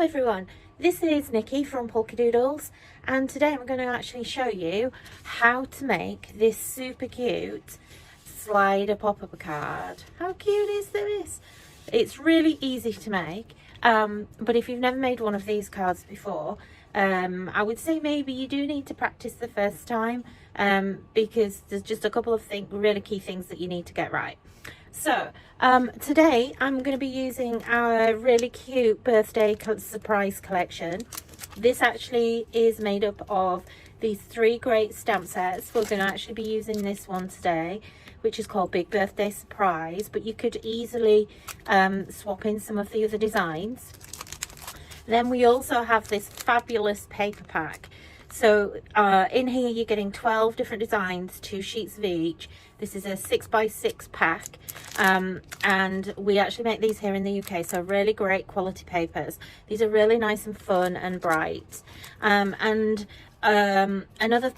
everyone, this is Nikki from Polkadoodles, and today I'm going to actually show you how to make this super cute slider pop-up card. How cute is this? It's really easy to make, but if you've never made one of these cards before, I would say maybe you do need to practice the first time, because there's just a couple of really key things that you need to get right. So today I'm going to be using our really cute birthday surprise collection. This actually is made up of these 3 great stamp sets. We're going to actually be using this one today, which is called Big Birthday Surprise, but you could easily swap in some of the other designs. Then we also have this fabulous paper pack. So in here you're getting 12 different designs, 2 sheets of each. This is a 6x6 pack, and we actually make these here in the UK, so really great quality papers. These are really nice and fun and bright. Another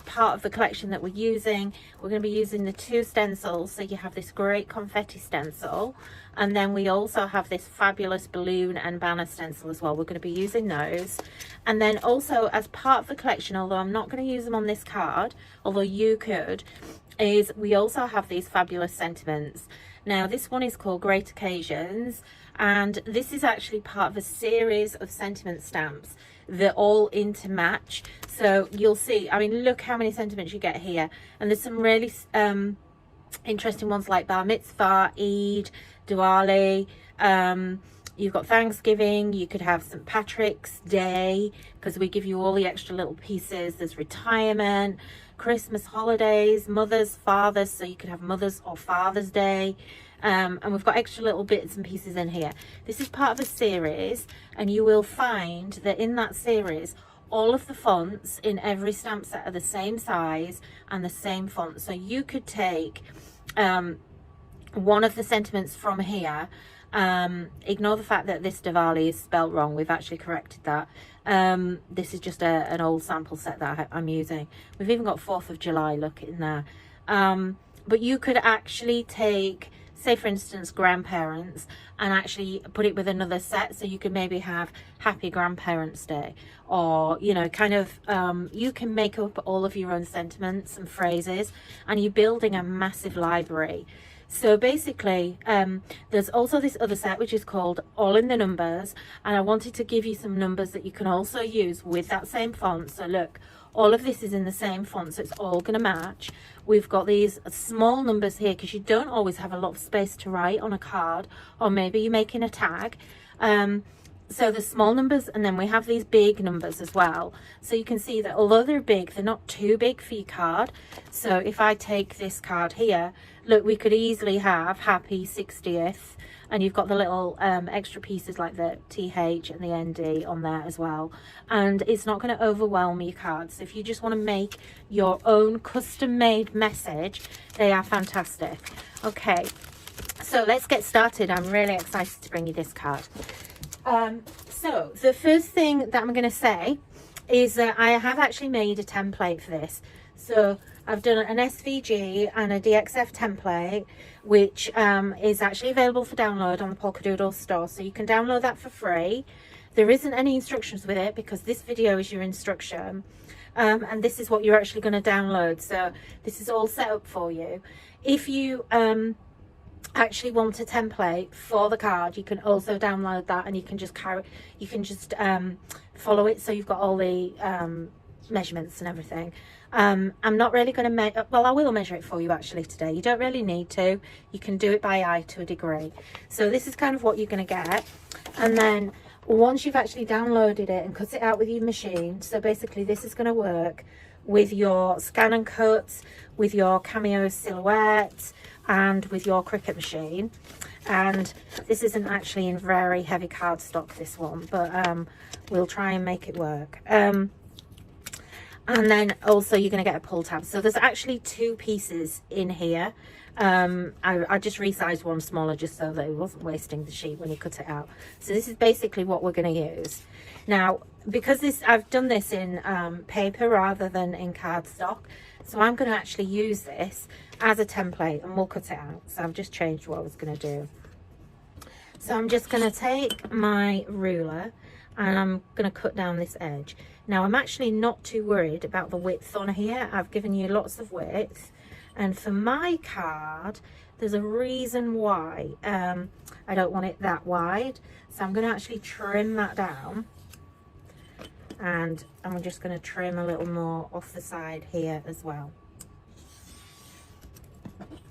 part of the collection that we're going to be using the 2 stencils. So you have this great confetti stencil, and then we also have this fabulous balloon and banner stencil as well. We're going to be using those. And then also as part of the collection, although I'm not going to use them on this card, although you could, is we also have these fabulous sentiments. Now this one is called Great Occasions, and this is actually part of a series of sentiment stamps. They're all intermatch, so you'll see, I mean, look how many sentiments you get here, and there's some really interesting ones like Bar Mitzvah, Eid, Diwali, you've got Thanksgiving, you could have St. Patrick's Day, because we give you all the extra little pieces. There's retirement, Christmas holidays, mothers, fathers, so you could have Mother's or Father's Day. And we've got extra little bits and pieces in here. This is part of a series, and you will find that in that series all of the fonts in every stamp set are the same size and the same font. So you could take one of the sentiments from here. Ignore the fact that this Diwali is spelled wrong. We've actually corrected that. This is just an old sample set that I'm using. We've even got 4th of July look in there. But you could actually take, say for instance, grandparents, and actually put it with another set. So you could maybe have Happy Grandparents Day, or you know, kind of you can make up all of your own sentiments and phrases, and you're building a massive library. So basically there's also this other set which is called All in the Numbers, and I wanted to give you some numbers that you can also use with that same font. So look, all of this is in the same font, so it's all going to match. We've got these small numbers here because you don't always have a lot of space to write on a card, or maybe you're making a tag. So the small numbers, and then we have these big numbers as well. So you can see that although they're big, they're not too big for your card. So if I take this card here, look, we could easily have Happy 60th, and you've got the little extra pieces like the TH and the ND on there as well. And it's not going to overwhelm your cards. So if you just want to make your own custom-made message, they are fantastic. Okay, so let's get started. I'm really excited to bring you this card. So the first thing that I'm going to say is that I have actually made a template for this. So I've done an SVG and a DXF template, which is actually available for download on the Polkadoodles store. So you can download that for free. There isn't any instructions with it because this video is your instruction. And this is what you're actually going to download. So this is all set up for you. If you actually want a template for the card, you can also download that, and you can just follow it, so you've got all the measurements and everything. I'm not really going to measure, well, I will measure it for you actually today. You don't really need to, you can do it by eye to a degree. So this is kind of what you're going to get, and then once you've actually downloaded it and cut it out with your machine, so basically this is going to work with your scan and cuts, with your Cameo silhouette, and with your Cricut machine. And this isn't actually in very heavy cardstock, this one, but we'll try and make it work. And then also you're going to get a pull tab. So there's actually 2 pieces in here. I just resized one smaller just so that it wasn't wasting the sheet when you cut it out. So this is basically what we're going to use. Now, because I've done this in paper rather than in cardstock, so I'm going to actually use this as a template, and we'll cut it out. So I've just changed what I was going to do. So I'm just going to take my ruler and I'm going to cut down this edge. Now I'm actually not too worried about the width on here. I've given you lots of width, and for my card there's a reason why I don't want it that wide, so I'm going to actually trim that down, and I'm just going to trim a little more off the side here as well.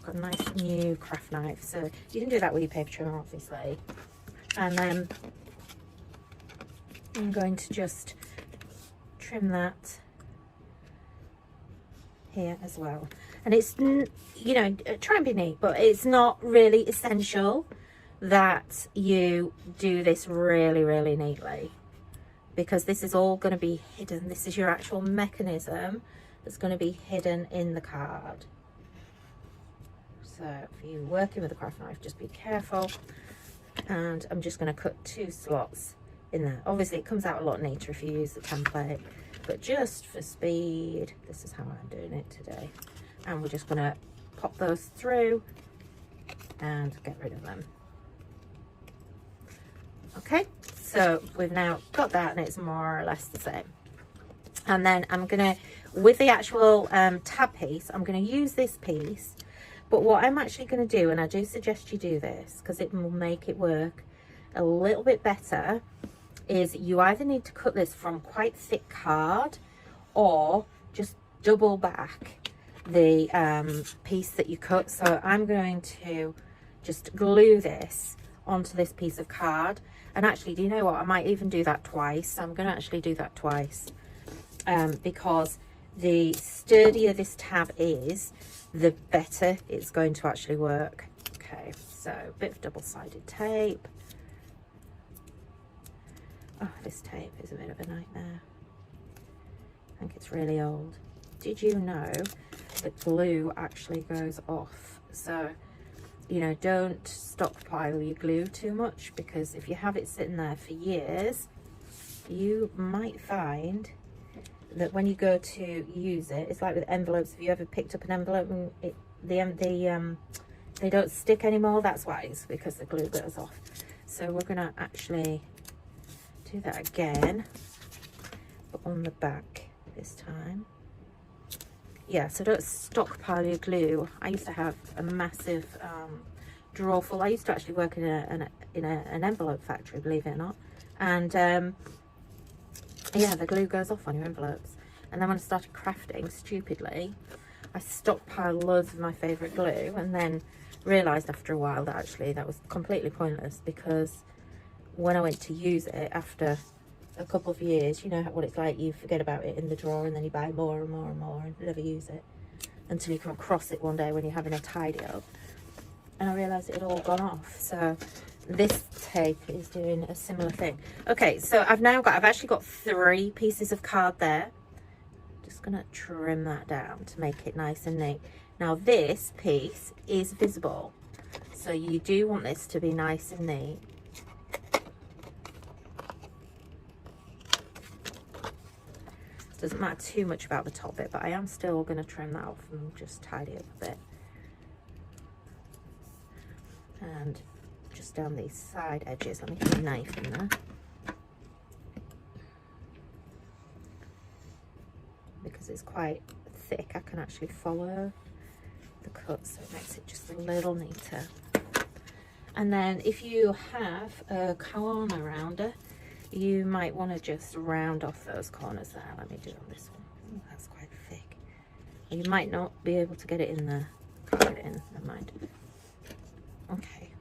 Got a nice new craft knife, so you can do that with your paper trimmer obviously. And then I'm going to just trim that here as well. And it's, you know, try and be neat, but it's not really essential that you do this really, really neatly, because this is all going to be hidden. This is your actual mechanism that's going to be hidden in the card. So if you're working with a craft knife, just be careful. And I'm just going to cut 2 slots in there. Obviously it comes out a lot neater if you use the template, but just for speed, this is how I'm doing it today. And we're just going to pop those through and get rid of them. Okay, so we've now got that, and it's more or less the same. And then I'm going to, with the actual tab piece, I'm going to use this piece. But what I'm actually going to do, and I do suggest you do this because it will make it work a little bit better, is you either need to cut this from quite thick card, or just double back the piece that you cut. So I'm going to just glue this onto this piece of card. And actually, do you know what? I might even do that twice. I'm going to actually do that twice because the sturdier this tab is, the better it's going to actually work. Okay, so a bit of double-sided tape. Oh, this tape is a bit of a nightmare. I think it's really old. Did you know that glue actually goes off? So, you know, don't stockpile your glue too much, because if you have it sitting there for years, you might find that when you go to use it, it's like with envelopes. Have you ever picked up an envelope and they don't stick anymore? That's why. It's because the glue goes off. So we're going to actually do that again, but on the back this time. Yeah, so don't stockpile your glue. I used to have a massive drawer full. I used to actually work in an envelope factory, believe it or not. And yeah, the glue goes off on your envelopes. And then when I started crafting, stupidly, I stockpiled loads of my favourite glue, and then realised after a while that actually that was completely pointless, because when I went to use it after a couple of years, you know what it's like, you forget about it in the drawer, and then you buy more and more and more and never use it until you come across it one day when you're having a tidy up. And I realised it had all gone off. So this tape is doing a similar thing. Okay, so I've actually got 3 pieces of card there. Just gonna trim that down to make it nice and neat. Now this piece is visible, so you do want this to be nice and neat. Doesn't matter too much about the top bit, but I am still going to trim that off and just tidy up a bit. And just down these side edges, let me get a knife in there. Because it's quite thick, I can actually follow the cut, so it makes it just a little neater. And then if you have a corner rounder, you might want to just round off those corners there. Let me do it on this one. Ooh, that's quite thick. You might not be able to get it in there. Can't get it in, never mind. Okay.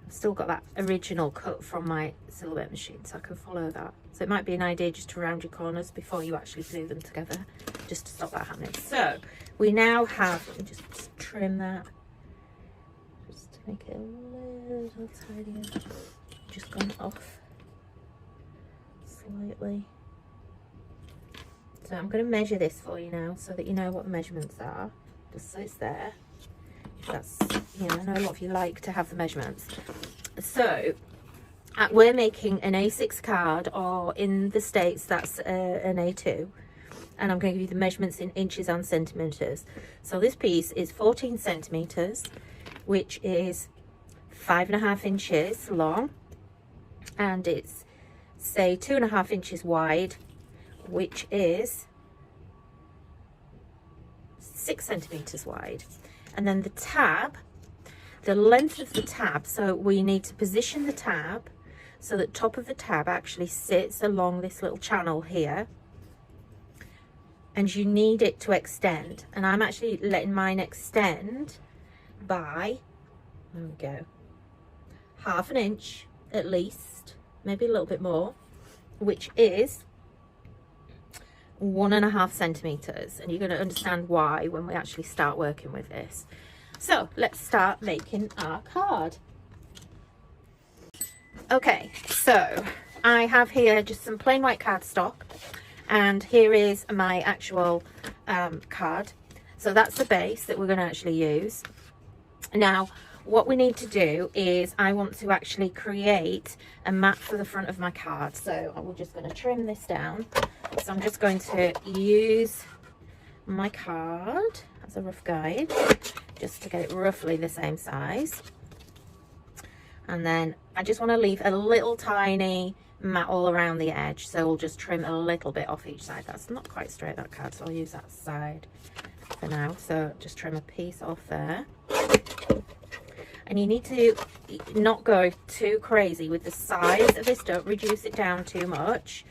I've still got that original cut from my silhouette machine, so I can follow that. So it might be an idea just to round your corners before you actually glue them together, just to stop that happening. So we now have, let me just trim that, just to make it a little tidier. Just gone off slightly. So I'm going to measure this for you now, so that you know what the measurements are, just so it's there. That's, you know, I know a lot of you like to have the measurements. So we're making an A6 card, or in the States that's an A2, and I'm going to give you the measurements in inches and centimeters. So this piece is 14 centimeters, which is 5.5 inches long, and it's say 2.5 inches wide, which is 6 centimeters wide. And then the tab, the length of the tab, so we need to position the tab so that top of the tab actually sits along this little channel here, and you need it to extend, and I'm actually letting mine extend by, there we go, 1/2 inch at least, maybe a little bit more, which is 1.5 centimeters, and you're going to understand why when we actually start working with this. So let's start making our card. Okay, so I have here just some plain white cardstock, and here is my actual card. So that's the base that we're going to actually use. Now what we need to do is I want to actually create a map for the front of my card. So I'm just going to trim this down. So I'm just going to use my card as a rough guide, just to get it roughly the same size. And then I just want to leave a little tiny mat all around the edge. So we'll just trim a little bit off each side. That's not quite straight, that card, so I'll use that side for now. So just trim a piece off there. And you need to not go too crazy with the size of this. Don't reduce it down too much,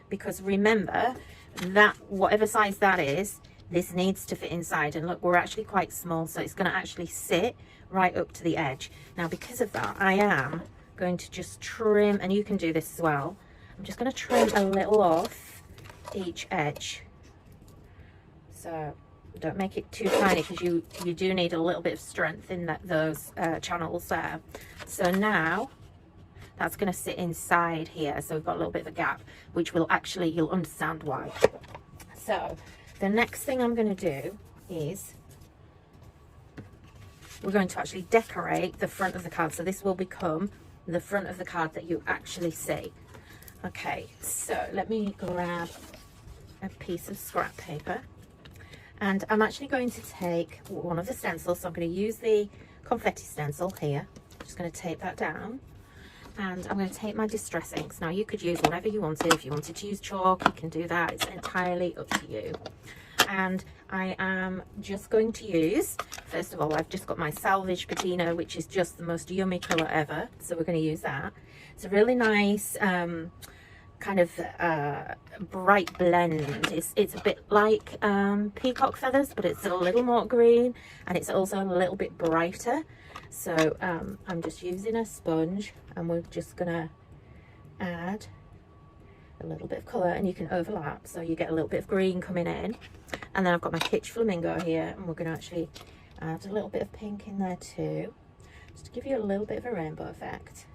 because remember that whatever size that is, this needs to fit inside. And look, we're actually quite small, so it's going to actually sit right up to the edge. Now because of that, I am going to just trim, and you can do this as well, I'm just going to trim a little off each edge. So don't make it too tiny, because you do need a little bit of strength in those channels there. So now that's going to sit inside here, so we've got a little bit of a gap, which will actually, you'll understand why. So the next thing I'm going to do is we're going to actually decorate the front of the card. So this will become the front of the card that you actually see. Okay, so let me grab a piece of scrap paper, and I'm actually going to take one of the stencils. So I'm going to use the confetti stencil here. I'm just going to tape that down, and I'm going to take my distress inks. Now you could use whatever you wanted. If you wanted to use chalk, you can do that. It's entirely up to you. And I am just going to use, first of all, I've just got my Salvage Patina, which is just the most yummy colour ever. So we're going to use that. It's a really nice kind of bright blend. It's a bit like peacock feathers, but it's a little more green, and it's also a little bit brighter. So I'm just using a sponge, and we're just gonna add a little bit of colour, and you can overlap, so you get a little bit of green coming in. And then I've got my Kitsch Flamingo here, and we're going to actually add a little bit of pink in there too, just to give you a little bit of a rainbow effect.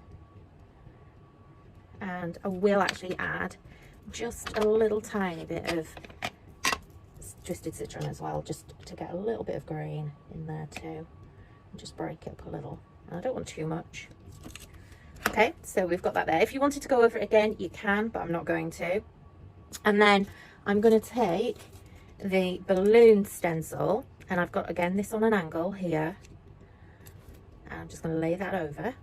And I will actually add just a little tiny bit of Twisted Citron as well, just to get a little bit of green in there too, and just break it up a little. And I don't want too much. Okay, so we've got that there. If you wanted to go over it again, you can, but I'm not going to. And then I'm going to take the balloon stencil, and I've got, again, this on an angle here. And I'm just going to lay that over.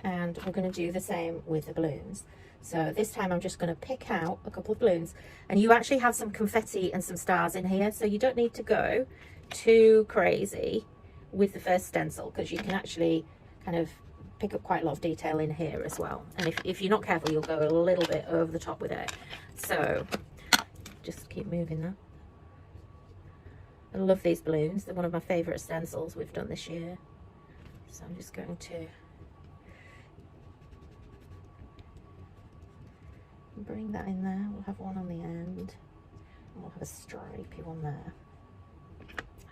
And we're going to do the same with the balloons. So this time I'm just going to pick out a couple of balloons. And you actually have some confetti and some stars in here, so you don't need to go too crazy with the first stencil, because you can actually kind of pick up quite a lot of detail in here as well. And if you're not careful, you'll go a little bit over the top with it. So just keep moving that. I love these balloons. They're one of my favourite stencils we've done this year. So I'm just going to bring that in there. We'll have one on the end, and we'll have a stripy one there,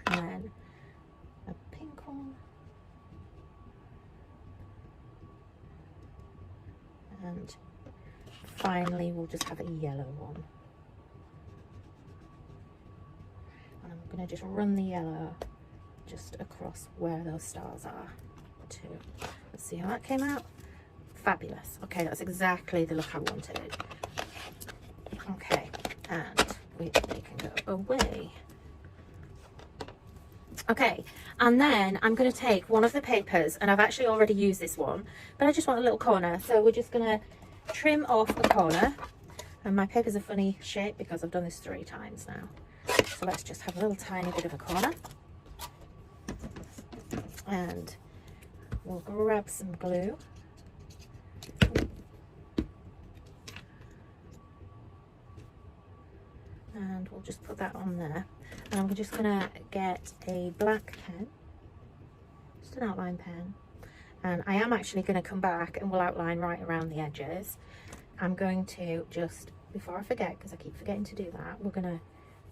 and then a pink one, and finally we'll just have a yellow one. And I'm going to just run the yellow just across where those stars are too. Let's see how that came out. Fabulous. Okay, that's exactly the look I wanted. Okay, and we can go away. Okay, And then I'm going to take one of the papers, and I've actually already used this one, but I just want a little corner. So we're just going to trim off a corner. And my paper's a funny shape because I've done this 3 times now. So let's just have a little tiny bit of a corner. And we'll grab some glue. And we'll just put that on there. And I'm just gonna get a black pen, just an outline pen. And I am actually gonna come back and we'll outline right around the edges. I'm going to just, before I forget, because I keep forgetting to do that, we're gonna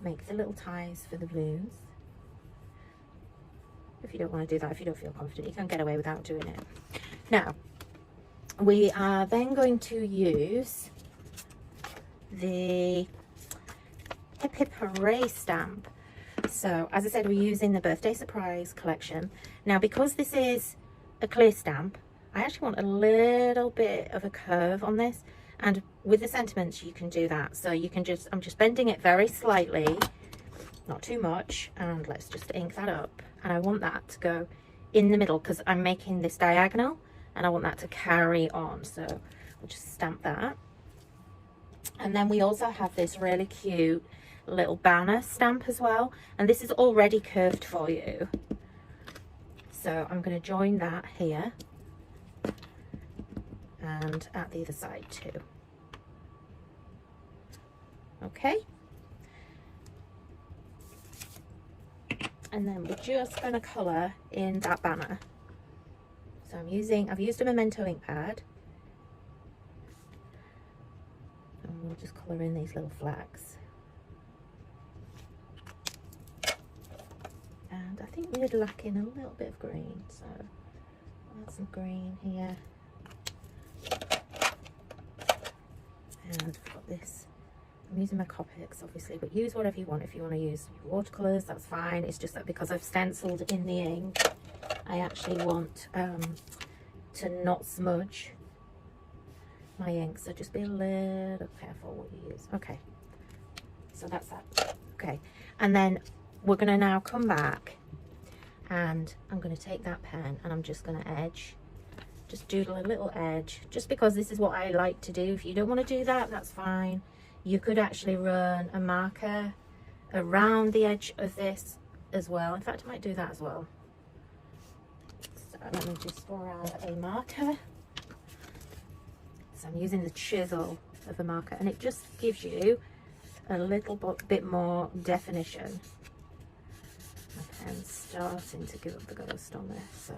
make the little ties for the balloons. If you don't want to do that, if you don't feel confident, you can get away without doing it. Now, we are then going to use the Hip Hip Hooray stamp. So, as I said, we're using the Birthday Surprise collection. Now, because this is a clear stamp, I actually want a little bit of a curve on this. And with the sentiments, you can do that. So you can just, I'm just bending it very slightly, not too much. And let's just ink that up. And I want that to go in the middle because I'm making this diagonal and I want that to carry on. So we'll just stamp that. And then we also have this really cute little banner stamp as well. And this is already curved for you. So I'm going to join that here. And at the other side too. Okay. And then we're just going to colour in that banner. So I've used a Memento ink pad. And we'll just colour in these little flags. And I think we're lacking a little bit of green, so add some green here. And I've got this, I'm using my Copics obviously, but use whatever you want. If you want to use watercolours, that's fine. It's just that because I've stenciled in the ink, I actually want to not smudge my ink, so just be a little careful what you use. Okay, so that's that. Okay, and then we're going to now come back and I'm going to take that pen and I'm just going to edge, just doodle a little edge, just because this is what I like to do. If you don't want to do that, that's fine. You could actually run a marker around the edge of this as well. In fact, I might do that as well. So let me just grab a marker. So I'm using the chisel of a marker and it just gives you a little bit more definition. My pen's starting to give up the ghost on this, so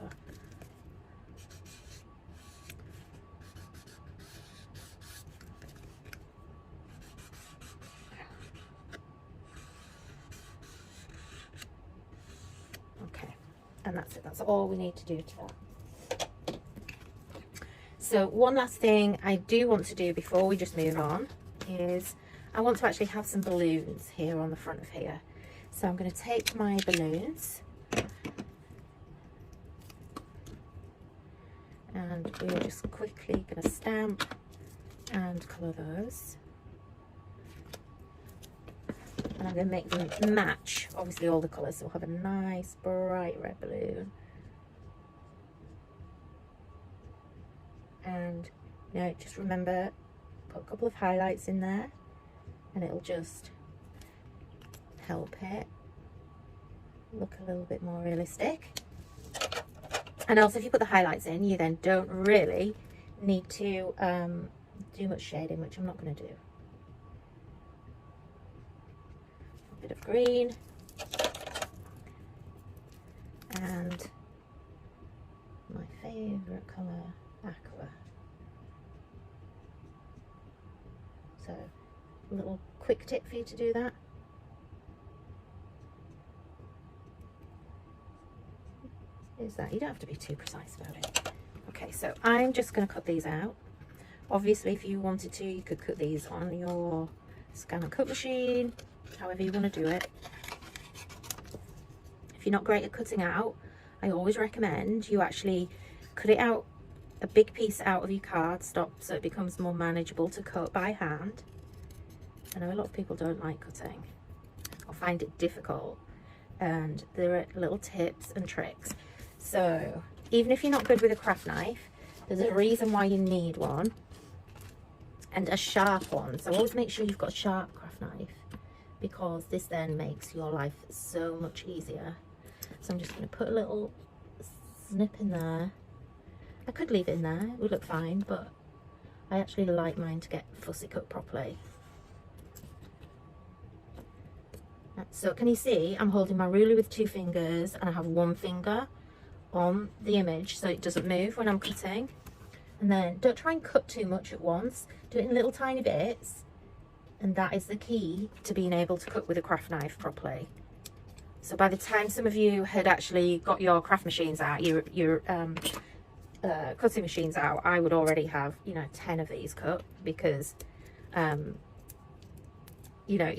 okay, and that's it. That's all we need to do to that. So one last thing I do want to do before we just move on is I want to actually have some balloons here on the front of here. So I'm going to take my balloons and we're just quickly going to stamp and colour those. And I'm going to make them match, obviously, all the colours. So we'll have a nice bright red balloon. And, you know, just remember, put a couple of highlights in there and it'll just help it look a little bit more realistic. And also if you put the highlights in, you then don't really need to do much shading, which I'm not going to do. A bit of green and my favourite colour, aqua. So a little quick tip for you to do that. Is that you don't have to be too precise about it. Okay, so I'm just going to cut these out. Obviously, if you wanted to, you could cut these on your scan and cut machine, however you want to do it. If you're not great at cutting out, I always recommend you actually cut it out, a big piece out of your cardstock, so it becomes more manageable to cut by hand. I know a lot of people don't like cutting or find it difficult, and there are little tips and tricks. So even if you're not good with a craft knife, there's a reason why you need one, and a sharp one. So always make sure you've got a sharp craft knife, because this then makes your life so much easier. So I'm just going to put a little snip in there. I could leave it in there, it would look fine, but I actually like mine to get fussy cut properly. So can you see I'm holding my ruler with 2 fingers, and I have 1 finger on the image so it doesn't move when I'm cutting. And then don't try and cut too much at once, do it in little tiny bits, and that is the key to being able to cut with a craft knife properly. So by the time some of you had actually got your craft machines out, your cutting machines out, I would already have, you know, 10 of these cut, because you know,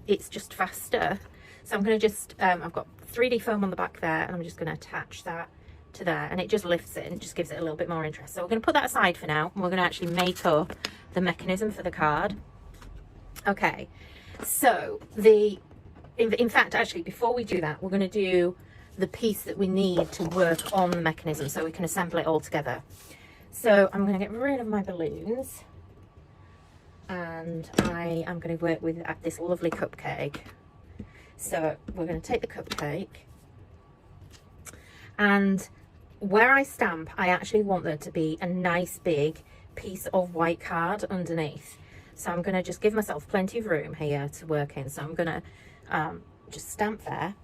it's just faster. So I'm going to just I've got 3D foam on the back there, and I'm just going to attach that to there, and it just lifts it and just gives it a little bit more interest. So we're going to put that aside for now, and we're going to actually make up the mechanism for the card. Okay, so in fact, actually, before we do that, we're going to do the piece that we need to work on the mechanism so we can assemble it all together. So I'm going to get rid of my balloons, and I am going to work with this lovely cupcake. So we're going to take the cupcake, and where I stamp, I actually want there to be a nice big piece of white card underneath. So I'm going to just give myself plenty of room here to work in. So I'm going to just stamp there,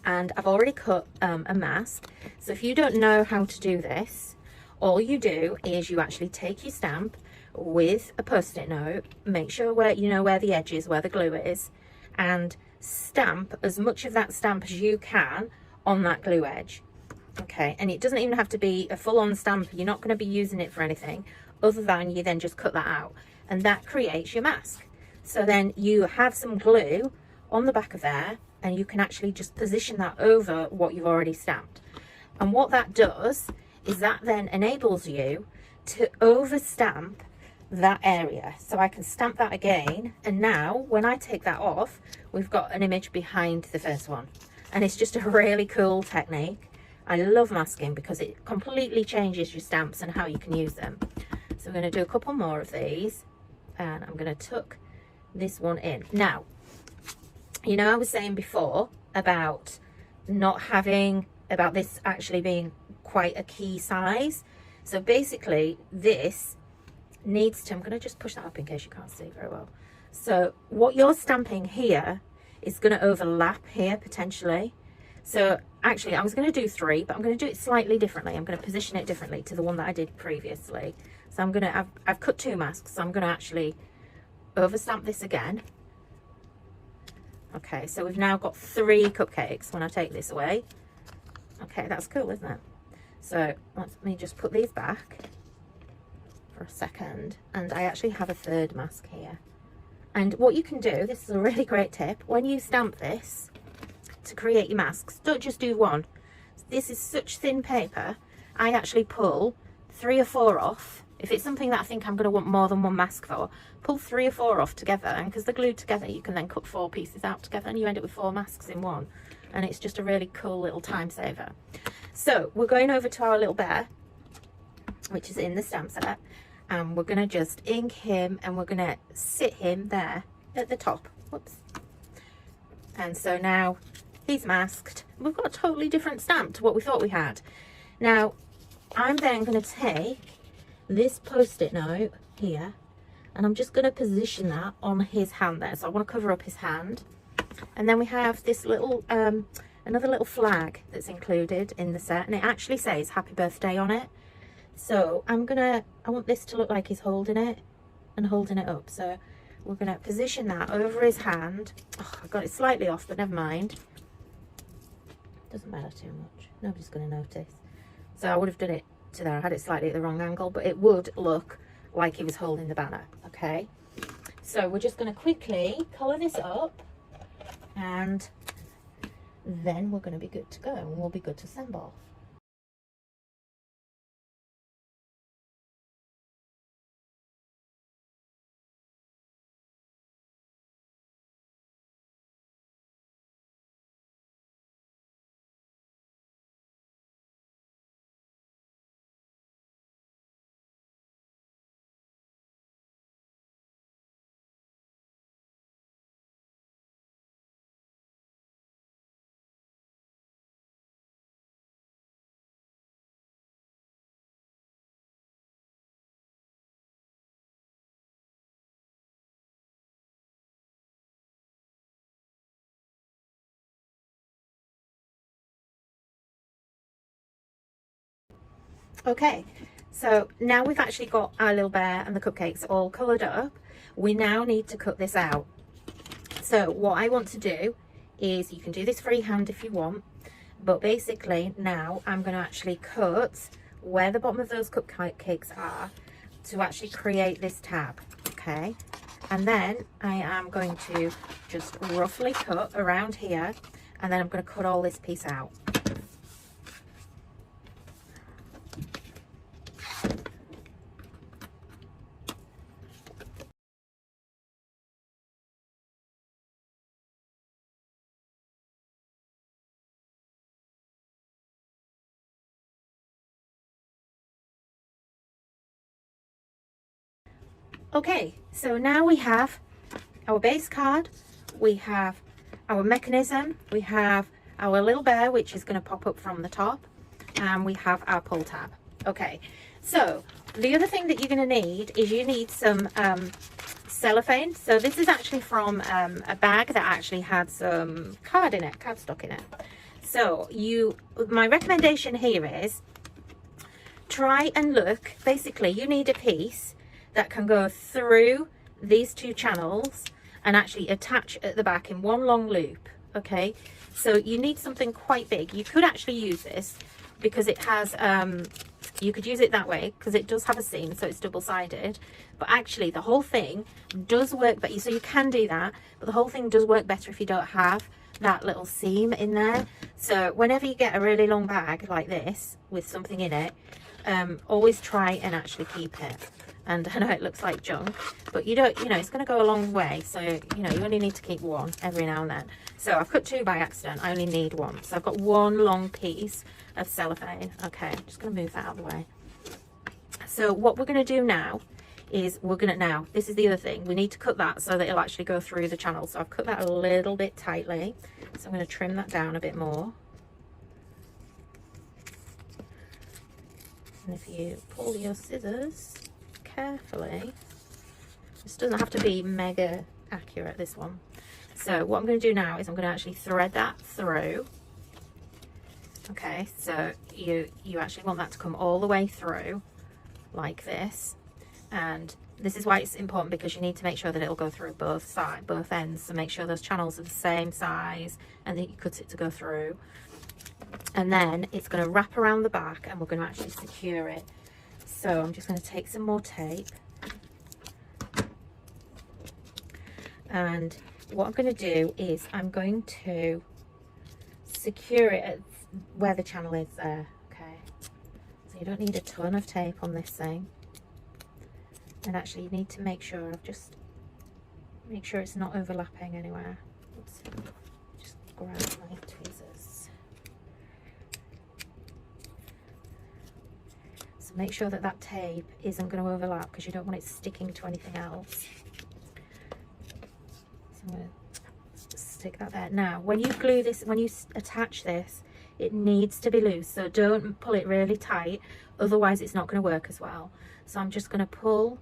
and I've already cut a mask. So if you don't know how to do this, all you do is you actually take your stamp with a post-it note, make sure where you know where the edge is, where the glue is, and stamp as much of that stamp as you can on that glue edge. Okay, and it doesn't even have to be a full-on stamp. You're not going to be using it for anything other than you then just cut that out, and that creates your mask. So then you have some glue on the back of there, and you can actually just position that over what you've already stamped. And what that does is that then enables you to over stamp that area. So I can stamp that again, and now when I take that off, we've got an image behind the first one, and it's just a really cool technique. I love masking because it completely changes your stamps and how you can use them. So I'm going to do a couple more of these, and I'm going to tuck this one in. Now, you know, I was saying before about about this actually being quite a key size. So basically this needs to, I'm going to just push that up in case you can't see very well. So what you're stamping here is going to overlap here potentially. So actually I was going to do 3, but I'm going to do it slightly differently. I'm going to position it differently to the one that I did previously. So I'm going to, I've cut 2 masks, so I'm going to actually over stamp this again. Okay, so we've now got 3 cupcakes when I take this away. Okay, that's cool, isn't it? So let me just put these back for a second, and I actually have a 3rd mask here. And what you can do, this is a really great tip, when you stamp this to create your masks, don't just do 1. This is such thin paper, I actually pull 3 or 4 off. If it's something that I think I'm going to want more than 1 mask for, pull 3 or 4 off together, and because they're glued together, you can then cut 4 pieces out together, and you end up with 4 masks in one. And it's just a really cool little time saver. So we're going over to our little bear, which is in the stamp set, and we're going to just ink him, and we're going to sit him there at the top. Whoops. And so now he's masked. We've got a totally different stamp to what we thought we had. Now I'm then going to take this post-it note here, and I'm just going to position that on his hand there. So I want to cover up his hand. And then we have this little another little flag that's included in the set, and it actually says happy birthday on it. So I want this to look like he's holding it and holding it up. So we're going to position that over his hand. Oh, I got it slightly off, but never mind. Doesn't matter too much. Nobody's going to notice. So I would have done it to there. I had it slightly at the wrong angle, but it would look like he was holding the banner. Okay. So we're just going to quickly colour this up, and then we're going to be good to go, and we'll be good to assemble. Okay, so now we've actually got our little bear and the cupcakes all coloured up. We now need to cut this out. So what I want to do is, you can do this freehand if you want, but basically now I'm going to actually cut where the bottom of those cupcakes are to actually create this tab. Okay, and then I am going to just roughly cut around here, and then I'm going to cut all this piece out. Okay, so now we have our base card, we have our mechanism, we have our little bear, which is going to pop up from the top, and we have our pull tab. Okay, so the other thing that you're going to need is you need some cellophane. So this is actually from a bag that actually had some cardstock in it. So my recommendation here is try and look, basically you need a piece that can go through these two channels and actually attach at the back in one long loop. Okay, so you need something quite big. You could actually use this because it has you could use it that way because it does have a seam, so it's double-sided, but actually the whole thing does work better. So you can do that, but the whole thing does work better if you don't have that little seam in there. So whenever you get a really long bag like this with something in it, always try and actually keep it. And I know it looks like junk, but you don't, it's going to go a long way. So, you only need to keep one every now and then. So I've cut two by accident. I only need one. So I've got one long piece of cellophane. Okay, I'm just going to move that out of the way. So what we're going to do now is this is the other thing. We need to cut that so that it'll actually go through the channel. So I've cut that a little bit tightly. So I'm going to trim that down a bit more. And if you pull your scissors carefully, this doesn't have to be mega accurate, this one. So what I'm going to do now is I'm going to actually thread that through. Okay, so you actually want that to come all the way through like this, and this is why it's important, because you need to make sure that it'll go through both ends, so make sure those channels are the same size and then you cut it to go through. And then it's going to wrap around the back and we're going to actually secure it. So I'm just going to take some more tape, and what I'm going to do is I'm going to secure it at where the channel is there. Okay, so you don't need a ton of tape on this thing, and actually you need to make sure it's not overlapping anywhere. Oops. Just grab my tweezers. So make sure that tape isn't going to overlap, because you don't want it sticking to anything else. So I'm going to stick that there. Now when you glue this, when you attach this, it needs to be loose, so don't pull it really tight, otherwise it's not going to work as well. So I'm just going to pull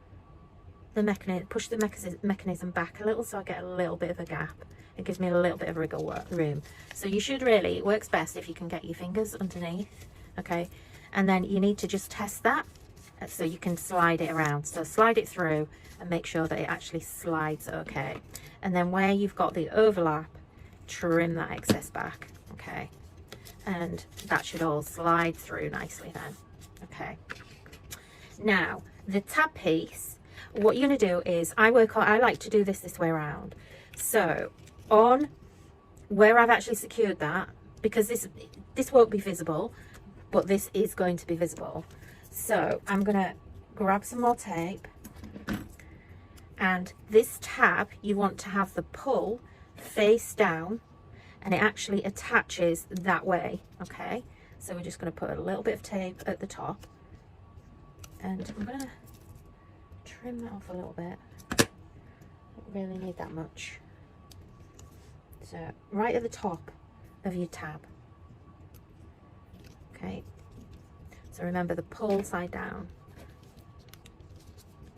the mechanism, push the mechanism back a little, so I get a little bit of a gap. It gives me a little bit of wriggle room. So you should really, it works best if you can get your fingers underneath. Okay, and then you need to just test that so you can slide it around. So slide it through and make sure that it actually slides okay. And then where you've got the overlap, trim that excess back. Okay, and that should all slide through nicely then. Okay, now the tab piece, what you're going to do is, I like to do this way around. So on where I've actually secured that, because this won't be visible, but this is going to be visible. So I'm going to grab some more tape, and this tab, you want to have the pull face down, and it actually attaches that way. Okay, so we're just going to put a little bit of tape at the top, and I'm going to trim that off a little bit. Don't really need that much. So right at the top of your tab. Okay, so remember the pull side down.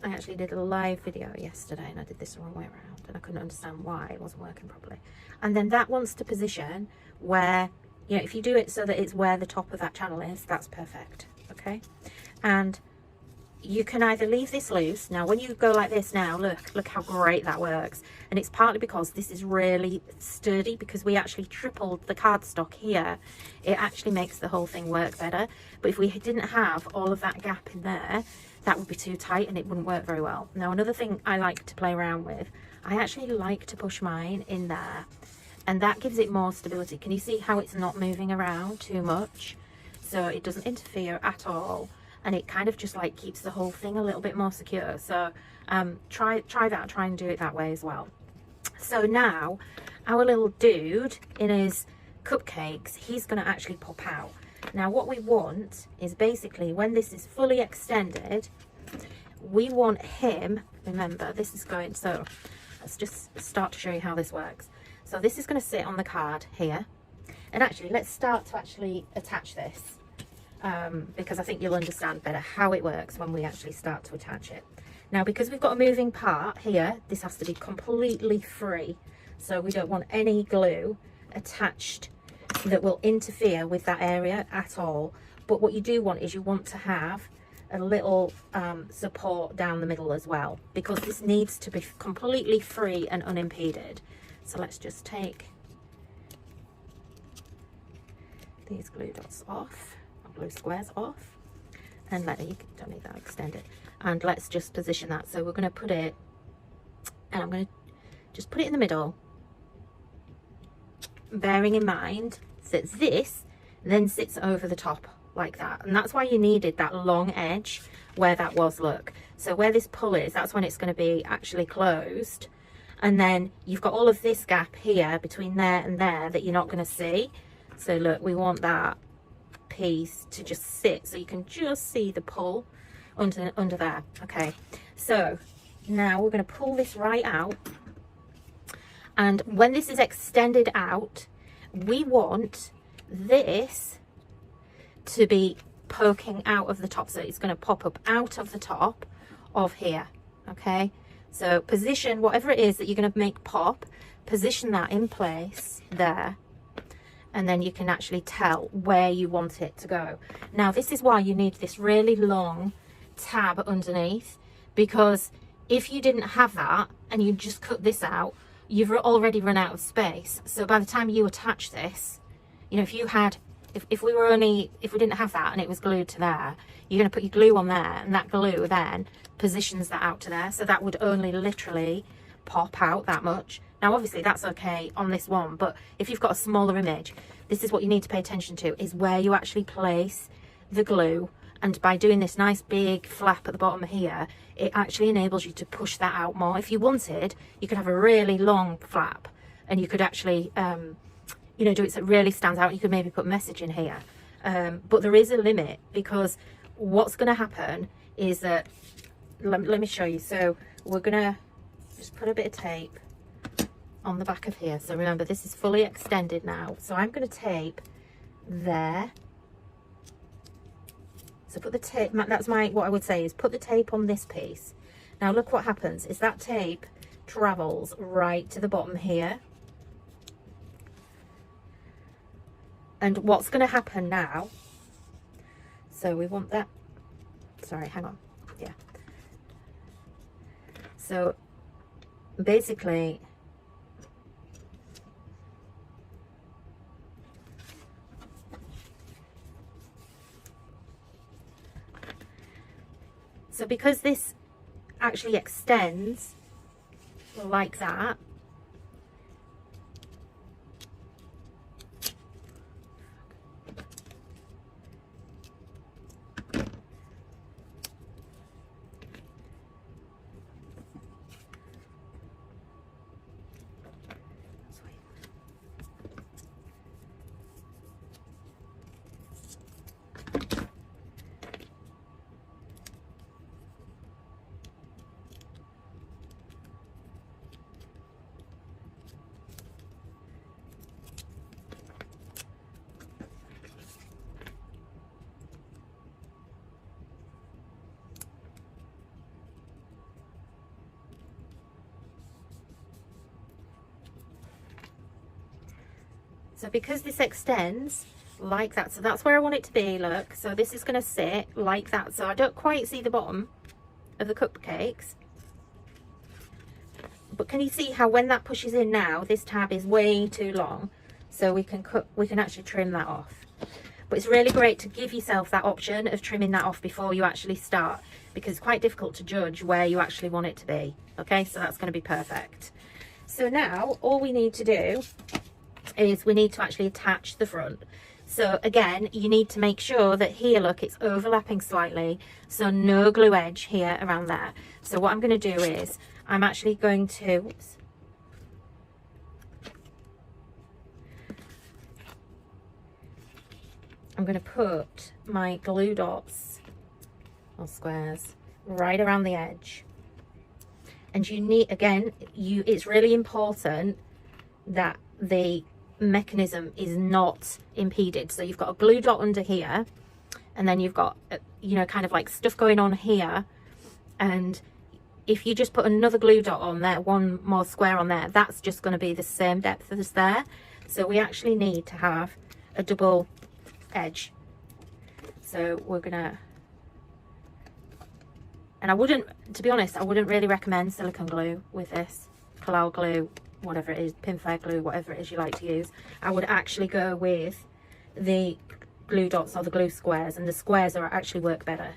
I actually did a live video yesterday and I did this the wrong way around, and I couldn't understand why it wasn't working properly. And then that wants to position where, if you do it so that it's where the top of that channel is, that's perfect. okay? And you can either leave this loose. Now when you go like this now, look how great that works. And it's partly because this is really sturdy, because we actually tripled the cardstock here. It actually makes the whole thing work better. But if we didn't have all of that gap in there, that would be too tight and it wouldn't work very well. Now another thing I like to play around with, I actually like to push mine in there, and that gives it more stability. Can you see how it's not moving around too much? So it doesn't interfere at all, and it kind of just like keeps the whole thing a little bit more secure. So try that, try and do it that way as well. So now our little dude in his cupcakes, he's going to actually pop out. Now what we want is basically, when this is fully extended, we want him, remember this is going, so let's just start to show you how this works. So this is going to sit on the card here, and actually let's start to actually attach this, because I think you'll understand better how it works when we actually start to attach it. Now because we've got a moving part here, this has to be completely free, so we don't want any glue attached that will interfere with that area at all. But what you do want is, you want to have a little support down the middle as well, because this needs to be completely free and unimpeded. So let's just take these glue dots off, or glue squares off, and you don't need that, extend it, and let's just position that. So we're going to put it, and I'm going to just put it in the middle, bearing in mind that this then sits over the top like that, and that's why you needed that long edge where that was, look. So where this pull is, that's when it's going to be actually closed, and then you've got all of this gap here between there and there that you're not going to see. So look, we want that piece to just sit so you can just see the pull under there. Okay, so now we're going to pull this right out, and when this is extended out, we want this to be poking out of the top, so it's going to pop up out of the top of here. Okay, so position whatever it is that you're going to make pop, position that in place there, and then you can actually tell where you want it to go. Now this is why you need this really long tab underneath, because if you didn't have that and you just cut this out, you've already run out of space. So by the time you attach this, you know, if you had, if we didn't have that and it was glued to there, you're going to put your glue on there, and that glue then positions that out to there, so that would only literally pop out that much. Now obviously that's okay on this one, but if you've got a smaller image, this is what you need to pay attention to, is where you actually place the glue. And by doing this nice big flap at the bottom here, it actually enables you to push that out more. If you wanted, you could have a really long flap, and you could actually you know, do it so it really stands out. You could maybe put message in here, but there is a limit, because what's going to happen is that, let me show you. So we're going to just put a bit of tape on the back of here. So remember, this is fully extended now, so I'm going to tape there. So put the tape, that's what I would say is put the tape on this piece. Now look what happens is that tape travels right to the bottom here. And what's going to happen now, so we want that, sorry, hang on, yeah. So basically, so because this actually extends like that, so because this extends, like that. So that's where I want it to be, look. So this is going to sit like that. So I don't quite see the bottom of the cupcakes. But can you see how when that pushes in now, this tab is way too long? So we can actually trim that off. But it's really great to give yourself that option of trimming that off before you actually start, because it's quite difficult to judge where you actually want it to be. Okay, so that's going to be perfect. So now all we need to do is we need to actually attach the front. So again, you need to make sure that here, look, it's overlapping slightly, so no glue edge here around there. So what I'm going to do is I'm actually going to, whoops, I'm going to put my glue dots or squares right around the edge. And you need, again, it's really important that the mechanism is not impeded. So you've got a glue dot under here, and then you've got, you know, kind of like stuff going on here. And if you just put another glue dot on there, one more square on there, that's just going to be the same depth as there. So we actually need to have a double edge. So we're gonna, and I wouldn't, to be honest, I wouldn't really recommend silicone glue with this, Collal glue, whatever it is, pinflair glue, whatever it is you like to use. I would actually go with the glue dots or the glue squares, and the squares are actually work better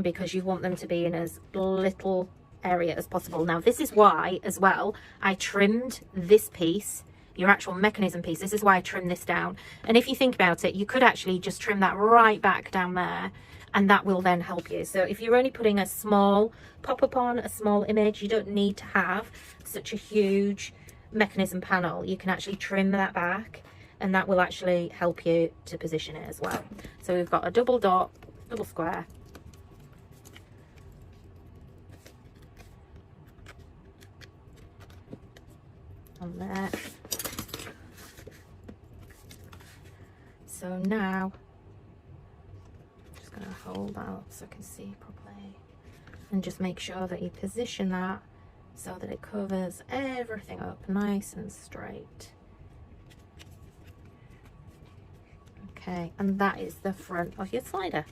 because you want them to be in as little area as possible. Now this is why as well I trimmed this piece, your actual mechanism piece. This is why I trimmed this down. And if you think about it, you could actually just trim that right back down there, and that will then help you. So if you're only putting a small pop-up on, a small image, you don't need to have such a huge mechanism panel. You can actually trim that back, and that will actually help you to position it as well. So we've got a double dot, double square, on there. So now I'm just going to hold out so I can see properly, and just make sure that you position that so that it covers everything up nice and straight. Okay, and that is the front of your slider.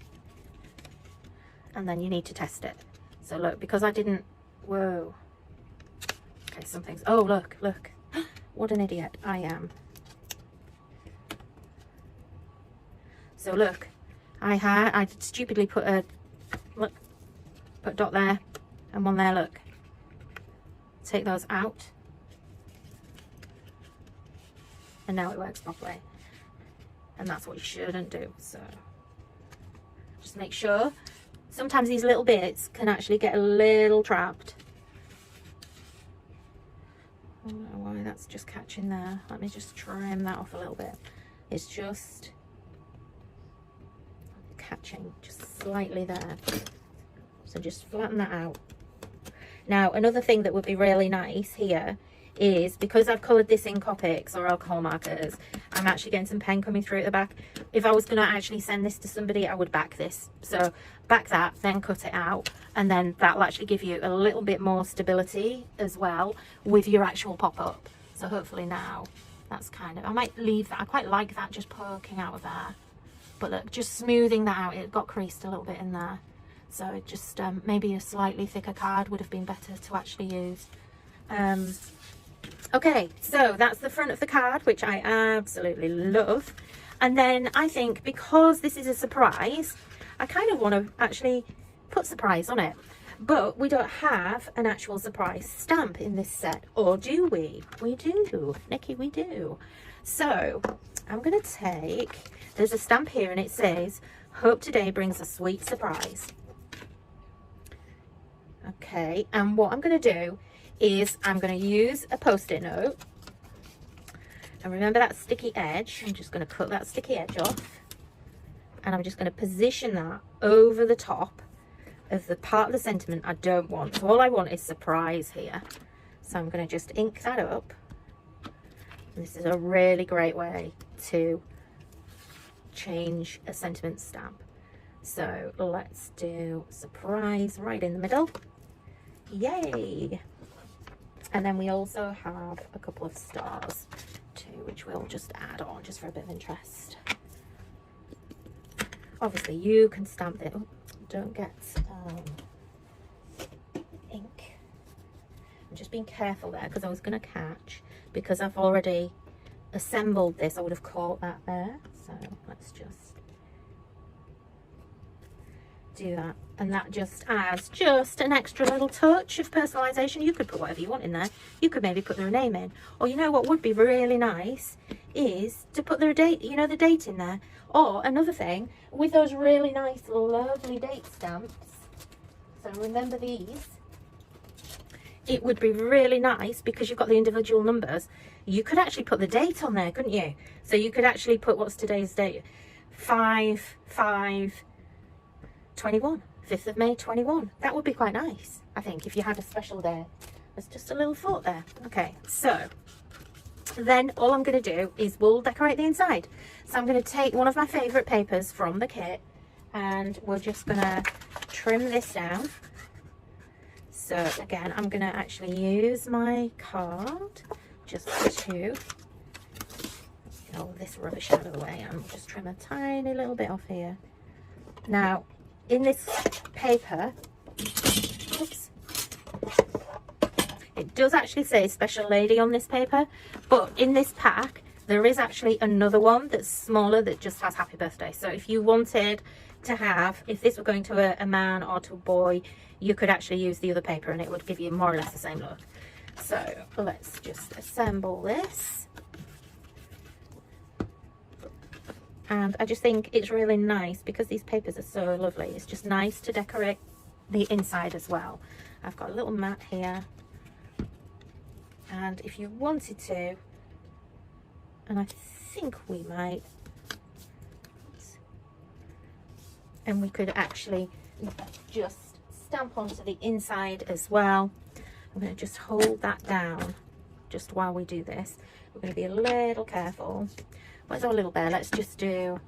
And then you need to test it. So look, because I didn't, whoa. Okay, something's, oh look, look. What an idiot I am. So look, I stupidly put a, look, put a dot there and one there, look. Take those out. And now it works properly. And that's what you shouldn't do. So just make sure. Sometimes these little bits can actually get a little trapped. I don't know why that's just catching there. Let me just trim that off a little bit. It's just catching just slightly there. So just flatten that out. Now another thing that would be really nice here is, because I've coloured this in Copics or alcohol markers, I'm actually getting some pen coming through at the back. If I was going to actually send this to somebody, I would back this. So back that, then cut it out, and then that'll actually give you a little bit more stability as well with your actual pop-up. So hopefully now that's kind of, I might leave that, I quite like that just poking out of there. But look, just smoothing that out, it got creased a little bit in there. So it just, maybe a slightly thicker card would have been better to actually use. Okay, so that's the front of the card, which I absolutely love. And then I think because this is a surprise, I kind of want to actually put surprise on it. But we don't have an actual surprise stamp in this set, or do we? We do, Nikki, we do. So I'm going to take, there's a stamp here and it says, "Hope today brings a sweet surprise." Okay, and what I'm going to do is I'm going to use a post-it note, and remember that sticky edge. I'm just going to cut that sticky edge off, and I'm just going to position that over the top of the part of the sentiment I don't want. So all I want is surprise here. So I'm going to just ink that up. And this is a really great way to change a sentiment stamp. So let's do surprise right in the middle. Yay! And then we also have a couple of stars too, which we'll just add on just for a bit of interest. Obviously you can stamp it. Oh, don't get ink. I'm just being careful there because I was going to catch, because I've already assembled this, I would have caught that there. So let's just do that, and that just adds just an extra little touch of personalization. You could put whatever you want in there. You could maybe put their name in, or you know what would be really nice is to put their date, you know, the date in there. Or another thing, with those really nice lovely date stamps, so remember these, it would be really nice because you've got the individual numbers. You could actually put the date on there, couldn't you? So you could actually put, what's today's date? 5/5/21, 5th of May 21. That would be quite nice, I think, if you had a special day. There's just a little thought there. Okay, so then all I'm going to do is we'll decorate the inside. So I'm going to take one of my favourite papers from the kit, and we're just going to trim this down. So again, I'm going to actually use my card just to get all this rubbish out of the way, and just trim a tiny little bit off here. Now, in this paper, oops, it does actually say Special Lady on this paper, but in this pack there is actually another one that's smaller that just has Happy Birthday. So if you wanted to have, if this were going to a man or to a boy, you could actually use the other paper and it would give you more or less the same look. So let's just assemble this. And I just think it's really nice because these papers are so lovely. It's just nice to decorate the inside as well. I've got a little mat here, and if you wanted to, and I think we might, and we could actually just stamp onto the inside as well. I'm going to just hold that down just while we do this. We're going to be a little careful. Where's our little bear? Let's just do,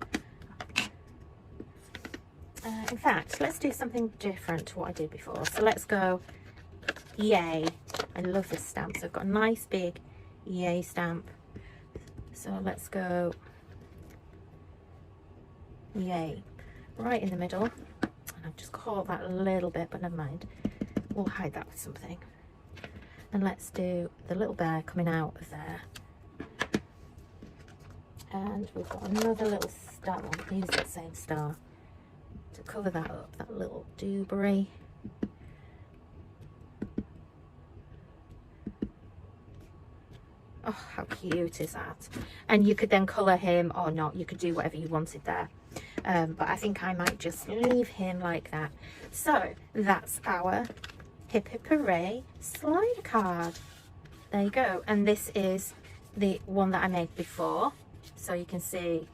in fact, let's do something different to what I did before. So let's go yay. I love this stamp. So I've got a nice big yay stamp. So let's go yay right in the middle. And I've just caught that a little bit, but never mind. We'll hide that with something. And let's do the little bear coming out of there. And we've got another little star. We'll use that same star to cover that up, that little dewberry. Oh, how cute is that? And you could then colour him or not. You could do whatever you wanted there. But I think I might just leave him like that. So that's our Hip Hip Hooray slider card. There you go. And this is the one that I made before. So you can see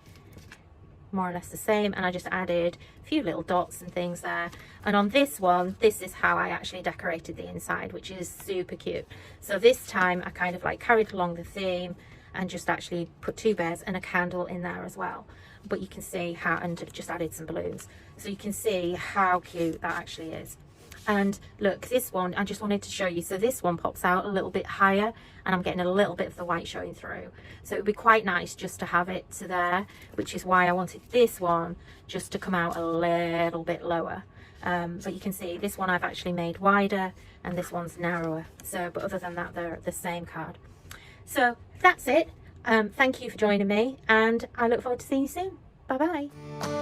more or less the same, and I just added a few little dots and things there. And on this one, this is how I actually decorated the inside, which is super cute. So this time I kind of like carried along the theme and just actually put two bears and a candle in there as well. But you can see how, and just added some balloons, so you can see how cute that actually is. And look, this one, I just wanted to show you. So this one pops out a little bit higher, and I'm getting a little bit of the white showing through. So it would be quite nice just to have it to there, which is why I wanted this one just to come out a little bit lower. But you can see this one I've actually made wider, and this one's narrower. So, but other than that, they're the same card. So that's it. Thank you for joining me, and I look forward to seeing you soon. Bye bye.